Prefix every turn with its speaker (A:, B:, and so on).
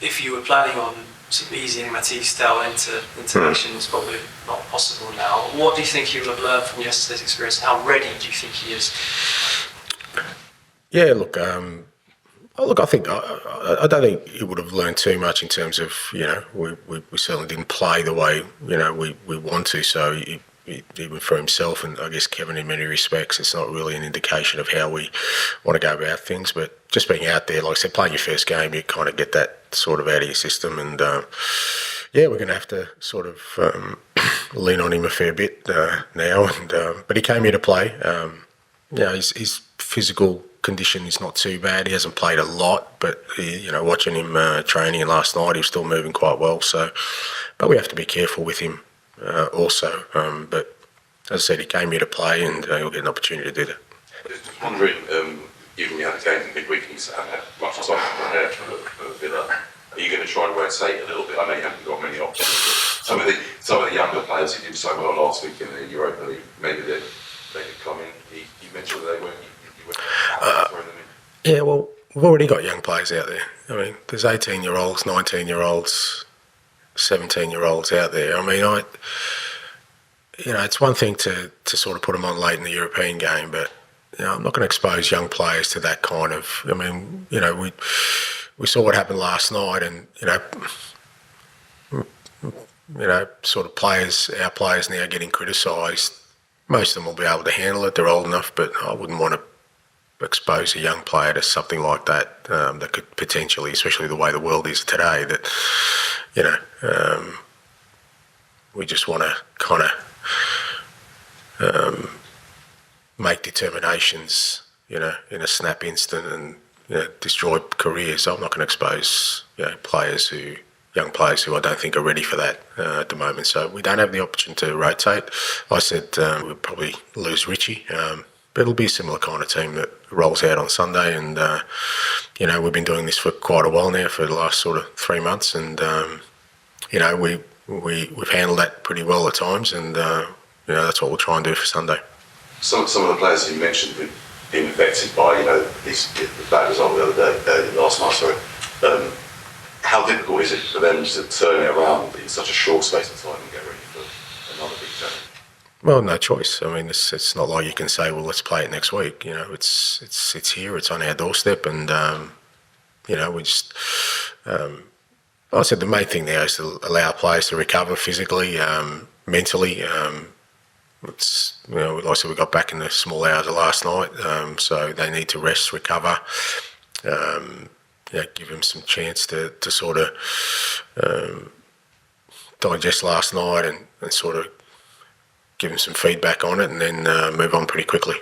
A: if you were planning on sort of easing Mathys Tel into action, it's probably not possible now. What do you think he will have learned from yesterday's experience, and how ready do you think he is?
B: Yeah, look, I think I don't think he would have learned too much in terms of, we certainly didn't play the way we want to. So even for himself and I guess Kevin, in many respects, it's not really an indication of how we want to go about things. But just being out there, like I said, playing your first game, you kind of get that sort of out of your system. And we're going to have to sort of lean on him a fair bit now. And but he came here to play. His physical condition is not too bad. He hasn't played a lot, but watching him training last night, he was still moving quite well. So, but we have to be careful with him also. But as I said, he came here to play, and he'll get an opportunity to do that.
C: Just wondering, given you had a game in midweek and you haven't had much time to prepare for Villa, are you going to try and rotate a little bit? I know you haven't got many options. Some of the younger players who did so well last week in the Europa League, maybe they could come in. You mentioned that they weren't.
B: Yeah, well, we've already got young players out there. I mean, there's 18-year-olds, 19-year-olds, 17-year-olds out there. I mean, it's one thing to sort of put them on late in the European game, but I'm not going to expose young players to that kind of. I mean, we saw what happened last night, and sort of our players now getting criticised. Most of them will be able to handle it. They're old enough, but I wouldn't want to expose a young player to something like that that could potentially, especially the way the world is today, that we just want to kind of make determinations in a snap instant and destroy careers. So I'm not going to expose young players who I don't think are ready for that at the moment. So we don't have the option to rotate. I said we'll probably lose Richie. But it'll be a similar kind of team that rolls out on Sunday, and we've been doing this for quite a while now, for the last sort of 3 months, and we've handled that pretty well at times, and that's what we'll try and do for Sunday.
C: Some of the players you mentioned who've been affected by the bad result the other day, last night. Sorry. How difficult is it for them to turn it around in such a short space of time and get ready for another big challenge?
B: Well, no choice. I mean, it's not like you can say, well, let's play it next week. It's here, it's on our doorstep, and we just. I said the main thing now is to allow players to recover physically, mentally. Like I said, we got back in the small hours of last night, so they need to rest, recover. Give them some chance to sort of digest last night and sort of give them some feedback on it, and then move on pretty quickly.